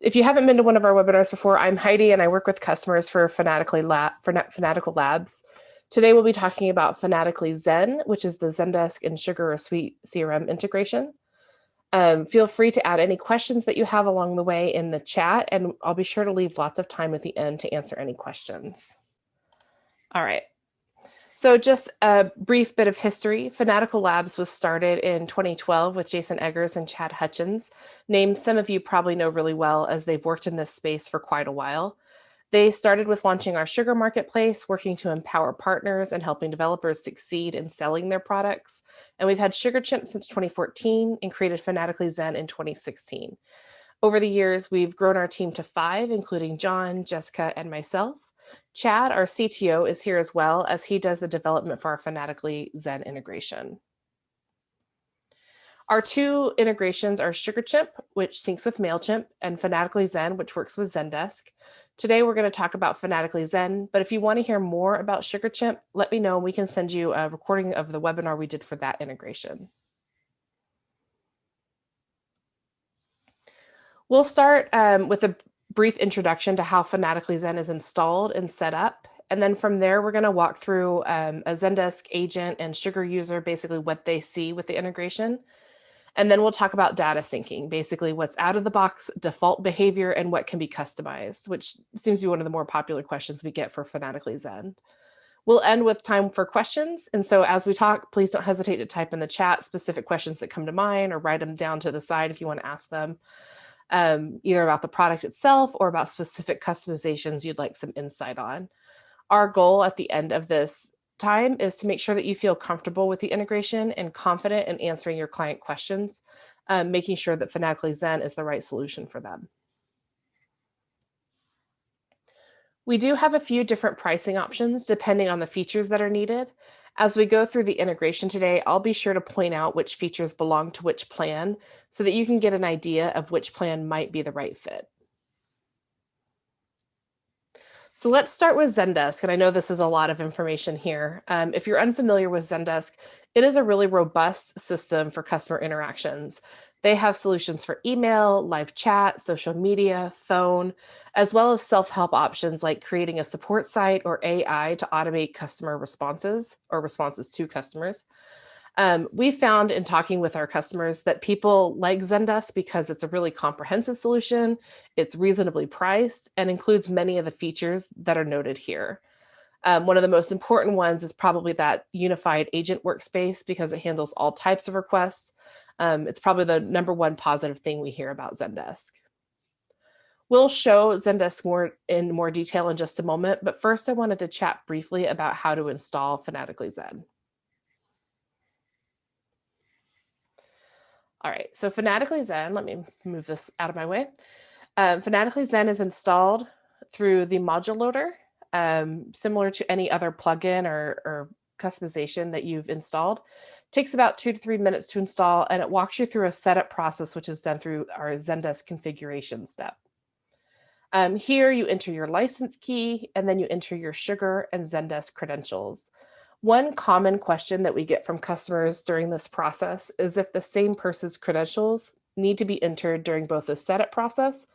If you haven't been to one of our webinars before, I'm Heidi and I work with customers for Fanatical Labs. Today we'll be talking about Fanatically Zen, which is the Zendesk and SugarCRM integration. Feel free to add any questions that you have along the way in the chat, and I'll be sure to leave lots of time at the end to answer any questions. All right. So just a brief bit of history. Fanatical Labs was started in 2012 with Jason Eggers and Chad Hutchins, names some of you probably know really well as they've worked in this space for quite a while. They started with launching our sugar marketplace, working to empower partners and helping developers succeed in selling their products. And we've had SugarCHIMP since 2014 and created Fanatically Zen in 2016. Over the years, we've grown our team to 5, including John, Jessica, and myself. Chad, our CTO, is here as well as he does the development for our Fanatically Zen integration. Our 2 integrations are SugarCHIMP, which syncs with MailChimp, and Fanatically Zen, which works with Zendesk. Today, we're going to talk about Fanatically Zen, but if you want to hear more about SugarCHIMP, let me know and we can send you a recording of the webinar we did for that integration. We'll start with a brief introduction to how Fanatically Zen is installed and set up. And then from there, we're going to walk through a Zendesk agent and Sugar user, basically what they see with the integration. And then we'll talk about data syncing, basically what's out of the box default behavior and what can be customized, which seems to be one of the more popular questions we get for Fanatically Zen. We'll end with time for questions. And so as we talk, please don't hesitate to type in the chat specific questions that come to mind or write them down to the side if you want to ask them. Either about the product itself or about specific customizations you'd like some insight on. Our goal at the end of this time is to make sure that you feel comfortable with the integration and confident in answering your client questions, making sure that Fanatically Zen is the right solution for them. We do have a few different pricing options depending on the features that are needed. As we go through the integration today, I'll be sure to point out which features belong to which plan so that you can get an idea of which plan might be the right fit. So let's start with Zendesk, and I know this is a lot of information here. If you're unfamiliar with Zendesk, it is a really robust system for customer interactions. They have solutions for email, live chat, social media, phone, as well as self-help options like creating a support site or AI to automate customer responses or responses to customers. We found in talking with our customers that people like Zendesk because it's a really comprehensive solution, it's reasonably priced, and includes many of the features that are noted here. One of the most important ones is probably that unified agent workspace because it handles all types of requests. It's probably the #1 positive thing we hear about Zendesk. We'll show Zendesk in more detail in just a moment, but first I wanted to chat briefly about how to install Fanatically Zen. All right, so Fanatically Zen, let me move this out of my way. Fanatically Zen is installed through the module loader, similar to any other plugin or customization that you've installed. It takes about 2 to 3 minutes to install, and it walks you through a setup process, which is done through our Zendesk configuration step. Here you enter your license key, and then you enter your Sugar and Zendesk credentials. One common question that we get from customers during this process is if the same person's credentials need to be entered during both the setup process,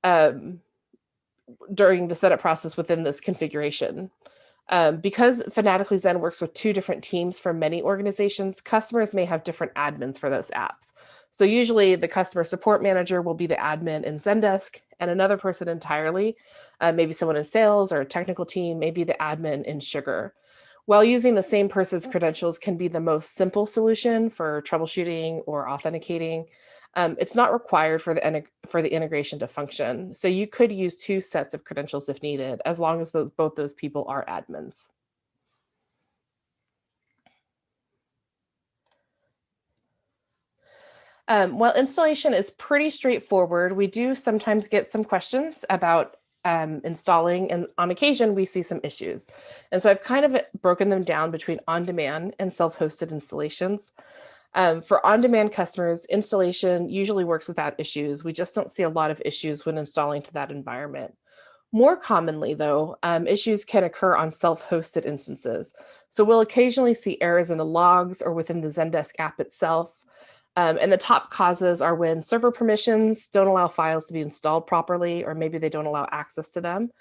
within this configuration. Because Fanatically Zen works with 2 different teams for many organizations, customers may have different admins for those apps. So usually the customer support manager will be the admin in Zendesk, and another person entirely, maybe someone in sales or a technical team, may be the admin in Sugar. While using the same person's credentials can be the most simple solution for troubleshooting or authenticating, it's not required for the integration to function. So you could use 2 sets of credentials if needed, as long as both those people are admins. While installation is pretty straightforward, we do sometimes get some questions about installing, and on occasion we see some issues. And so I've kind of broken them down between on-demand and self-hosted installations. For on-demand customers, installation usually works without issues. We just don't see a lot of issues when installing to that environment. More commonly, though, issues can occur on self-hosted instances. So we'll occasionally see errors in the logs or within the Zendesk app itself. And the top causes are when server permissions don't allow files to be installed properly, or maybe they don't allow access to them,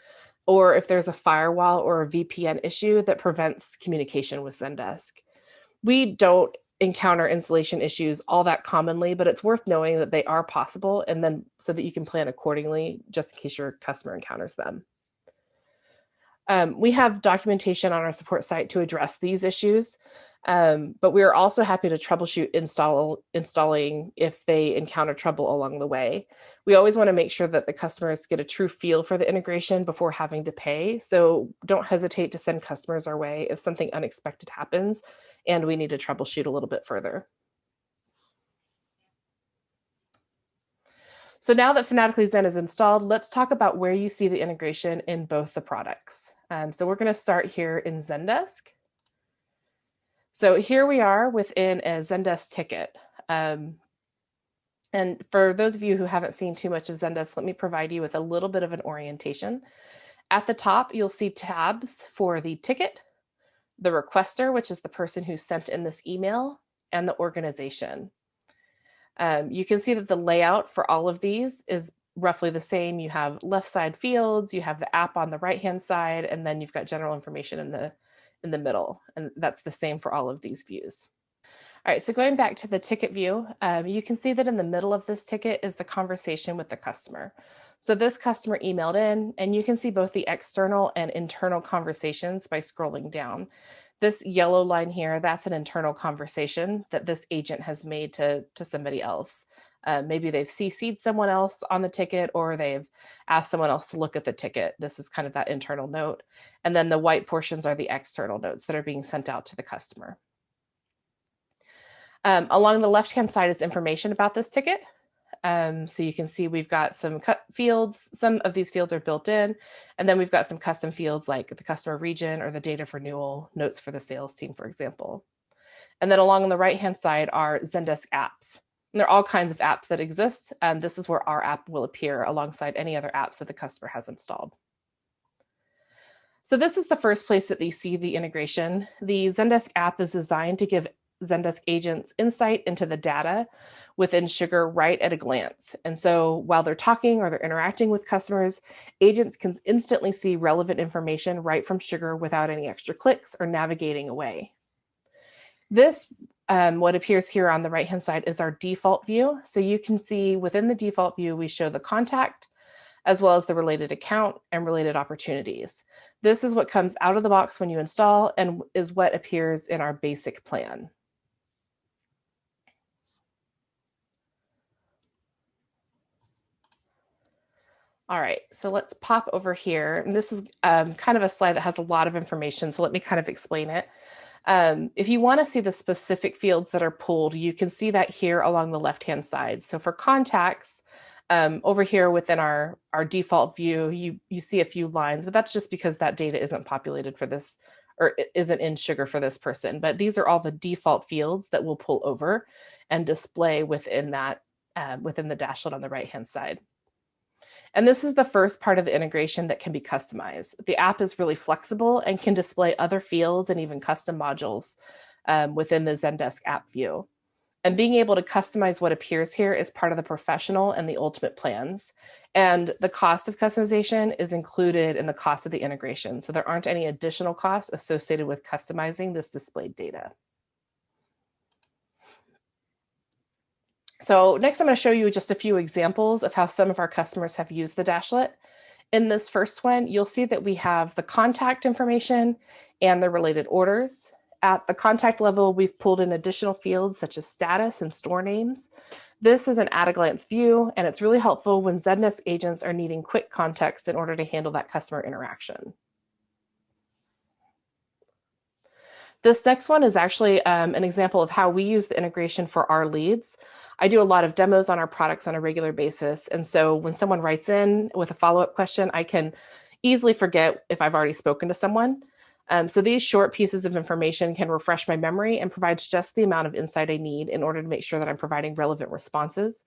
or if there's a firewall or a VPN issue that prevents communication with Zendesk. We don't encounter installation issues all that commonly, but it's worth knowing that they are possible, and then so that you can plan accordingly just in case your customer encounters them. We have documentation on our support site to address these issues, but we are also happy to troubleshoot installing if they encounter trouble along the way. We always want to make sure that the customers get a true feel for the integration before having to pay, so don't hesitate to send customers our way if something unexpected happens and we need to troubleshoot a little bit further. So now that Fanatically Zen is installed, let's talk about where you see the integration in both the products. So we're going to start here in Zendesk. So here we are within a Zendesk ticket. And for those of you who haven't seen too much of Zendesk, let me provide you with a little bit of an orientation. At the top, you'll see tabs for the ticket, the requester, which is the person who sent in this email, and the organization. You can see that the layout for all of these is roughly the same. You have left side fields, you have the app on the right-hand side, and then you've got general information in the middle. And that's the same for all of these views. All right, so going back to the ticket view, you can see that in the middle of this ticket is the conversation with the customer. So this customer emailed in, and you can see both the external and internal conversations by scrolling down. This yellow line here, that's an internal conversation that this agent has made to somebody else. Maybe they've CC'd someone else on the ticket, or they've asked someone else to look at the ticket. This is kind of that internal note. And then the white portions are the external notes that are being sent out to the customer. Along the left-hand side is information about this ticket. So you can see we've got some cut fields. Some of these fields are built in, and then we've got some custom fields like the customer region or the date of renewal, notes for the sales team, for example. And then along on the right-hand side are Zendesk apps. And there are all kinds of apps that exist. This is where our app will appear alongside any other apps that the customer has installed. So this is the first place that you see the integration. The Zendesk app is designed to give Zendesk agents insight into the data within Sugar right at a glance. And so while they're talking or they're interacting with customers, agents can instantly see relevant information right from Sugar without any extra clicks or navigating away. This, what appears here on the right-hand side, is our default view. So you can see within the default view, we show the contact, as well as the related account and related opportunities. This is what comes out of the box when you install and is what appears in our basic plan. All right, so let's pop over here. And this is kind of a slide that has a lot of information, so let me kind of explain it. If you want to see the specific fields that are pulled, you can see that here along the left-hand side. So for contacts, over here within our default view, you see a few lines, but that's just because that data isn't populated for this, or isn't in Sugar for this person. But these are all the default fields that will pull over and display within that, within the dashboard on the right-hand side. And this is the first part of the integration that can be customized. The app is really flexible and can display other fields and even custom modules within the Zendesk app view. And being able to customize what appears here is part of the professional and the ultimate plans. And the cost of customization is included in the cost of the integration. So there aren't any additional costs associated with customizing this displayed data. So next I'm going to show you just a few examples of how some of our customers have used the dashlet. In this first one, you'll see that we have the contact information and the related orders. At the contact level, we've pulled in additional fields such as status and store names. This is an at-a-glance view, and it's really helpful when Zendesk agents are needing quick context in order to handle that customer interaction. This next one is actually an example of how we use the integration for our leads. I do a lot of demos on our products on a regular basis. And so when someone writes in with a follow-up question, I can easily forget if I've already spoken to someone. So these short pieces of information can refresh my memory and provides just the amount of insight I need in order to make sure that I'm providing relevant responses.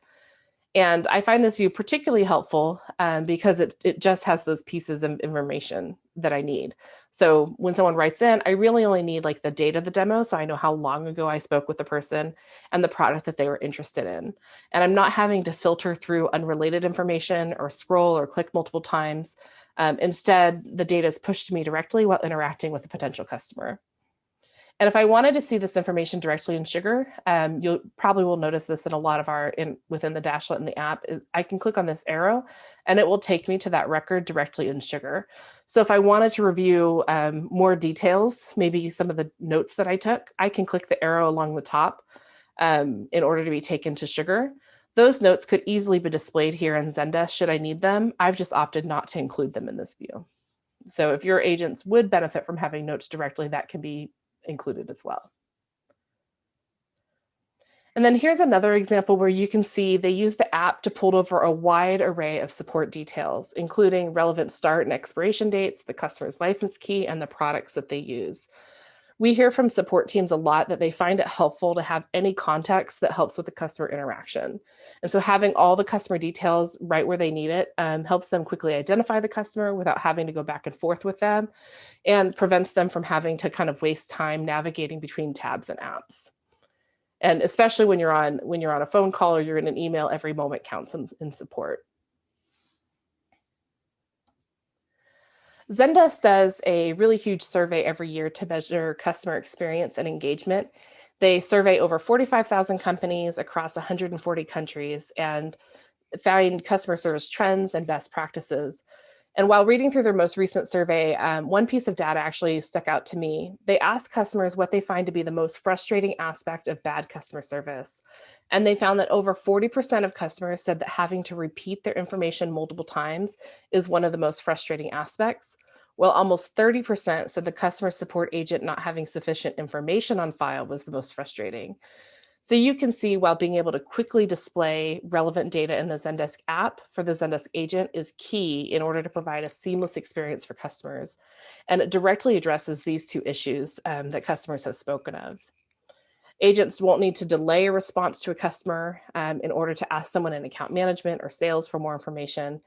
And I find this view particularly helpful because it just has those pieces of information that I need. So when someone writes in, I really only need like the date of the demo, so I know how long ago I spoke with the person and the product that they were interested in. And I'm not having to filter through unrelated information or scroll or click multiple times. Instead, the data is pushed to me directly while interacting with a potential customer. And if I wanted to see this information directly in Sugar, you probably will notice this in a lot of within the dashlet in the app. I can click on this arrow and it will take me to that record directly in Sugar. So if I wanted to review more details, maybe some of the notes that I took, I can click the arrow along the top in order to be taken to Sugar. Those notes could easily be displayed here in Zendesk should I need them. I've just opted not to include them in this view. So if your agents would benefit from having notes directly, that can be included as well. And then here's another example where you can see they use the app to pull over a wide array of support details, including relevant start and expiration dates, the customer's license key, and the products that they use. We hear from support teams a lot that they find it helpful to have any context that helps with the customer interaction. And so having all the customer details right where they need it helps them quickly identify the customer without having to go back and forth with them, and prevents them from having to kind of waste time navigating between tabs and apps. And especially when you're on a phone call or you're in an email, every moment counts in support. Zendesk does a really huge survey every year to measure customer experience and engagement. They survey over 45,000 companies across 140 countries and find customer service trends and best practices. And while reading through their most recent survey, one piece of data actually stuck out to me. They asked customers what they find to be the most frustrating aspect of bad customer service. And they found that over 40% of customers said that having to repeat their information multiple times is one of the most frustrating aspects, while almost 30% said the customer support agent not having sufficient information on file was the most frustrating. So you can see while being able to quickly display relevant data in the Zendesk app for the Zendesk agent is key in order to provide a seamless experience for customers. And it directly addresses these two issues that customers have spoken of. Agents won't need to delay a response to a customer in order to ask someone in account management or sales for more information.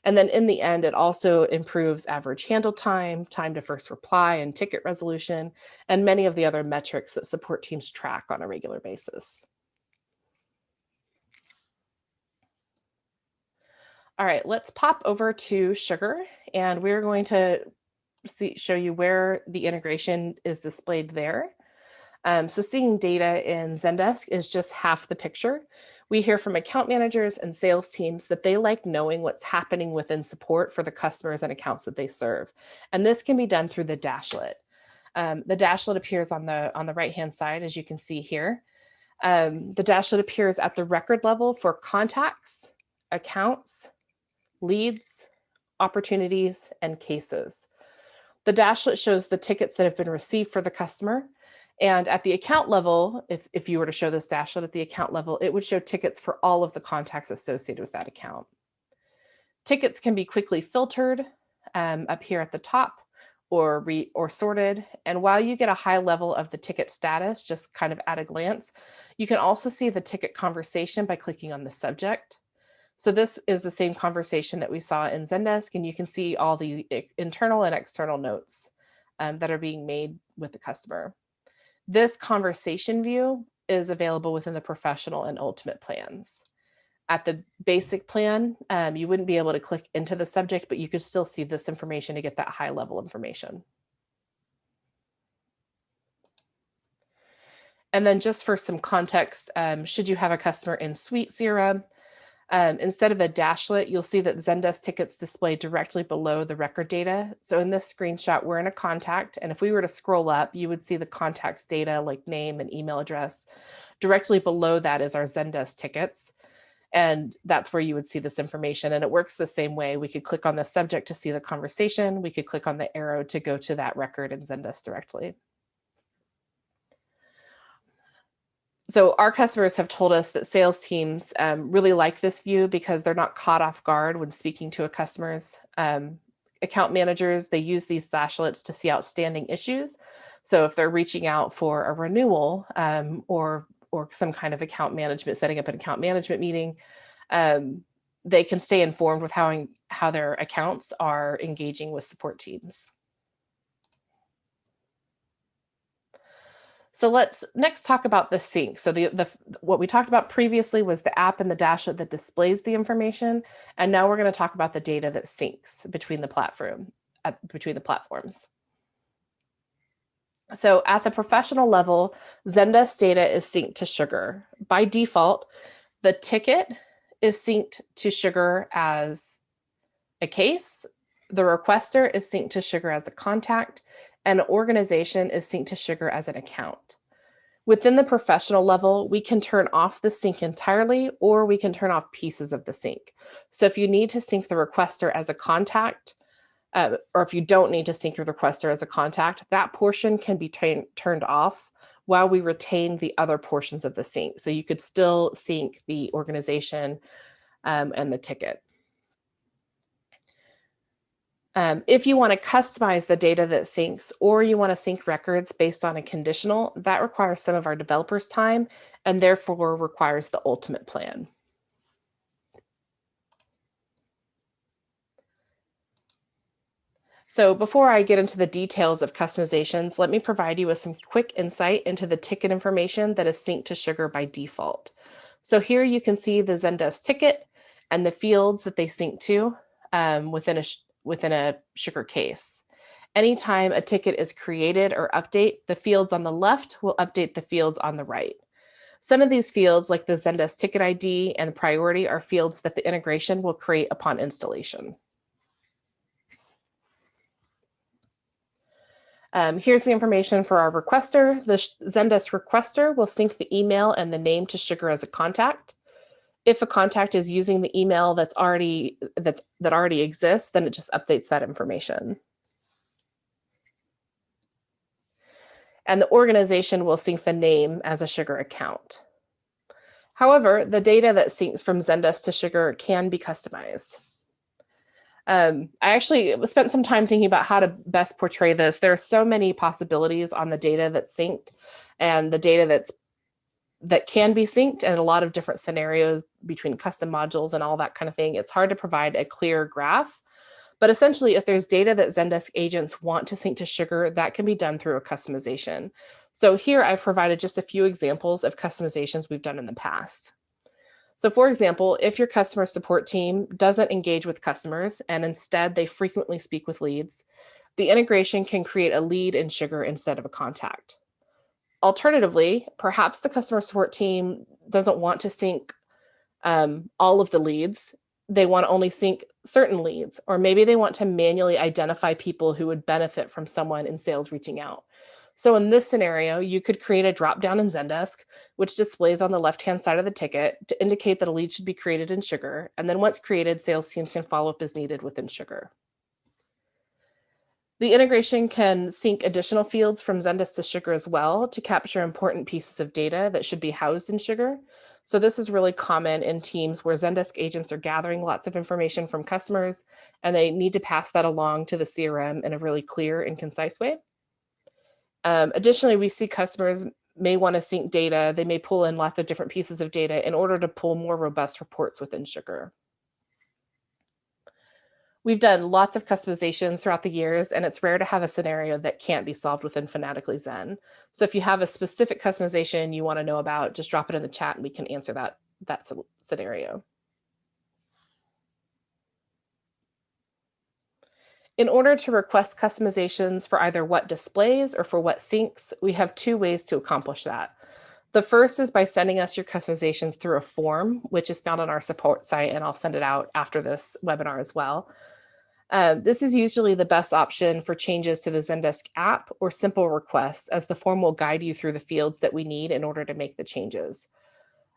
And then in the end, it also improves average handle time, time to first reply, and ticket resolution, and many of the other metrics that support teams track on a regular basis. All right, let's pop over to Sugar, and we're going to show you where the integration is displayed there. So seeing data in Zendesk is just half the picture. We hear from account managers and sales teams that they like knowing what's happening within support for the customers and accounts that they serve. And this can be done through the dashlet. The dashlet appears on the right-hand side, as you can see here. The dashlet appears at the record level for contacts, accounts, leads, opportunities, and cases. The dashlet shows the tickets that have been received for the customer. And at the account level, if you were to show this dashlet at the account level, it would show tickets for all of the contacts associated with that account. Tickets can be quickly filtered up here at the top or sorted. And while you get a high level of the ticket status, just kind of at a glance, you can also see the ticket conversation by clicking on the subject. So this is the same conversation that we saw in Zendesk, and you can see all the internal and external notes that are being made with the customer. This conversation view is available within the professional and ultimate plans. At the basic plan, you wouldn't be able to click into the subject, but you could still see this information to get that high level information. And then just for some context, should you have a customer in SuiteCRM, instead of a dashlet, you'll see that Zendesk tickets display directly below the record data. So in this screenshot, we're in a contact, and if we were to scroll up, you would see the contact's data like name and email address. Directly below that is our Zendesk tickets, and that's where you would see this information. And it works the same way. We could click on the subject to see the conversation. We could click on the arrow to go to that record in Zendesk directly. So our customers have told us that sales teams really like this view because they're not caught off guard when speaking to a customer's account managers. They use these dashlets to see outstanding issues. So if they're reaching out for a renewal or some kind of account management, setting up an account management meeting, they can stay informed with how their accounts are engaging with support teams. So let's next talk about the sync. So what we talked about previously was the app and the dashboard that displays the information, and now we're going to talk about the data that syncs between the platforms. So at the professional level, Zendesk data is synced to Sugar. By default, the ticket is synced to Sugar as a case, the requester is synced to Sugar as a contact, and an organization is synced to Sugar as an account. Within the professional level, we can turn off the sync entirely, or we can turn off pieces of the sync. So if you need to sync the requester as a contact, or if you don't need to sync your requester as a contact, that portion can be turned off while we retain the other portions of the sync. So you could still sync the organization and the ticket. If you want to customize the data that syncs, or you want to sync records based on a conditional, that requires some of our developers' time and therefore requires the ultimate plan. So before I get into the details of customizations, let me provide you with some quick insight into the ticket information that is synced to Sugar by default. So here you can see the Zendesk ticket and the fields that they sync to within a Sugar case. Anytime a ticket is created or update, the fields on the left will update the fields on the right. Some of these fields, like the Zendesk ticket ID and priority, are fields that the integration will create upon installation. Here's the information for our requester. The Zendesk requester will sync the email and the name to Sugar as a contact. If a contact is using the email that already exists, then it just updates that information. And the organization will sync the name as a Sugar account. However, the data that syncs from Zendesk to Sugar can be customized. I actually spent some time thinking about how to best portray this. There are so many possibilities on the data that's synced and the data that can be synced, and a lot of different scenarios between custom modules and all that kind of thing. It's hard to provide a clear graph, but essentially if there's data that Zendesk agents want to sync to Sugar, that can be done through a customization. So here I've provided just a few examples of customizations we've done in the past. So for example, if your customer support team doesn't engage with customers and instead they frequently speak with leads, the integration can create a lead in Sugar instead of a contact. Alternatively, perhaps the customer support team doesn't want to sync all of the leads. They want to only sync certain leads, or maybe they want to manually identify people who would benefit from someone in sales reaching out. So in this scenario, you could create a drop-down in Zendesk, which displays on the left-hand side of the ticket to indicate that a lead should be created in Sugar. And then once created, sales teams can follow up as needed within Sugar. The integration can sync additional fields from Zendesk to Sugar as well to capture important pieces of data that should be housed in Sugar. So this is really common in teams where Zendesk agents are gathering lots of information from customers and they need to pass that along to the CRM in a really clear and concise way. Additionally, we see customers may want to sync data. They may pull in lots of different pieces of data in order to pull more robust reports within Sugar. We've done lots of customizations throughout the years, and it's rare to have a scenario that can't be solved within Fanatically Zen. So if you have a specific customization you want to know about, just drop it in the chat and we can answer that scenario. In order to request customizations for either what displays or for what syncs, we have two ways to accomplish that. The first is by sending us your customizations through a form, which is found on our support site, and I'll send it out after this webinar as well. This is usually the best option for changes to the Zendesk app or simple requests, as the form will guide you through the fields that we need in order to make the changes.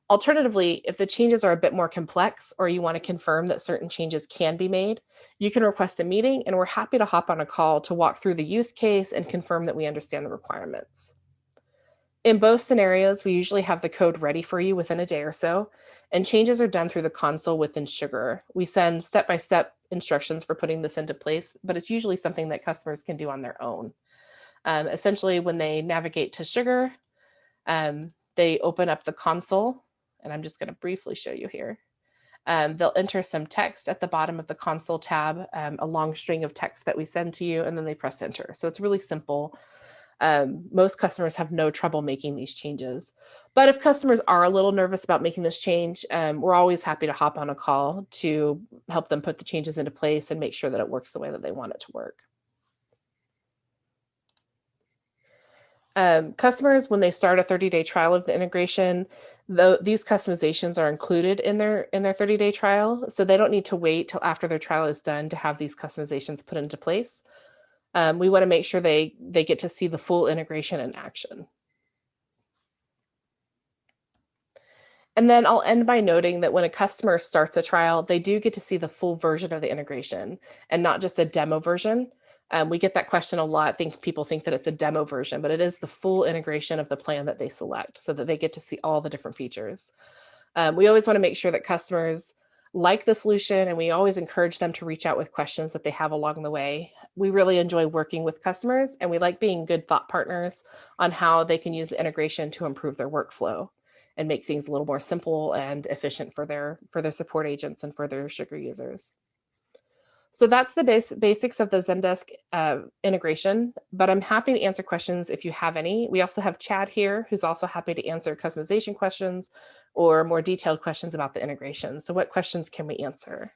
Alternatively, if the changes are a bit more complex or you want to confirm that certain changes can be made, you can request a meeting and we're happy to hop on a call to walk through the use case and confirm that we understand the requirements. In both scenarios, we usually have the code ready for you within a day or so, and changes are done through the console within Sugar. We send step-by-step instructions for putting this into place, but it's usually something that customers can do on their own. Essentially, when they navigate to Sugar, they open up the console, and I'm just going to briefly show you here. They'll enter some text at the bottom of the console tab, a long string of text that we send to you, and then they press enter. So it's really simple. Most customers have no trouble making these changes. But if customers are a little nervous about making this change, we're always happy to hop on a call to help them put the changes into place and make sure that it works the way that they want it to work. Customers, when they start a 30-day trial of the integration, these customizations are included in their 30-day trial, so they don't need to wait till after their trial is done to have these customizations put into place. We want to make sure they get to see the full integration in action. And then I'll end by noting that when a customer starts a trial, they do get to see the full version of the integration and not just a demo version. We get that question a lot. People think that it's a demo version, but it is the full integration of the plan that they select so that they get to see all the different features. We always want to make sure that customers like the solution, and we always encourage them to reach out with questions that they have along the way. We really enjoy working with customers, and we like being good thought partners on how they can use the integration to improve their workflow and make things a little more simple and efficient for their support agents and for their Sugar users. So that's the basics of the Zendesk integration, but I'm happy to answer questions if you have any. We also have Chad here, who's also happy to answer customization questions or more detailed questions about the integration. So what questions can we answer?